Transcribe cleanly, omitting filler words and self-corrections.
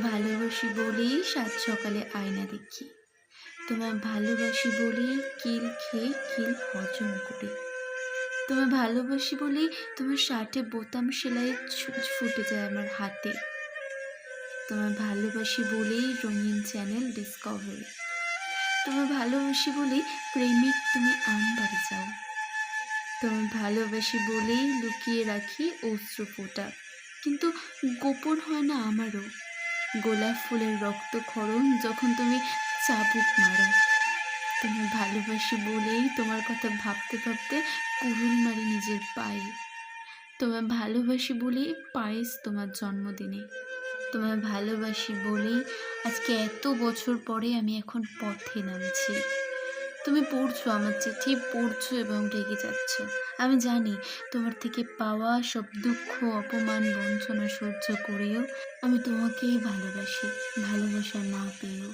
ভালোবাসি বলেই সাত সকালে আয়না দেখি। তোমায় ভালোবাসি বলেই কিল খেয়ে কিল হজম করি। তোমায় ভালোবাসি বলেই তোমার শার্টে বোতাম সেলাই ফুটে যায় আমার হাতে। তোমায় ভালোবাসি বলেই রঙিন চ্যানেল ডিসকভারি। তোমায় ভালোবাসি বলেই প্রেমিক তুমি আমবাড়ি যাও। তোমায় ভালোবাসি বলেই লুকিয়ে রাখি অশ্রুফোঁটা, কিন্তু গোপন হয় না আমারও। গোলাপ ফুলের রক্তক্ষরণ যখন তুমি চাবুক মারো। তোমায় ভালোবাসি বলেই তোমার কথা ভাবতে ভাবতে কুড়ুল মারি নিজের পায়ে। তোমায় ভালোবাসি বলেই পায়েস তোমার জন্মদিনে। তোমায় ভালোবাসি বলেই আজকে এত বছর পরে আমি এখন পথে নামছি। তুমি পড়ছো আমার চিঠি, পড়ছো এবং রেগে যাচ্ছ। আমি জানি তোমার থেকে পাওয়া সব দুঃখ, অপমান, বঞ্চনা সহ্য করেও আমি তোমাকেই ভালোবাসি, ভালোবাসা না পেয়েও।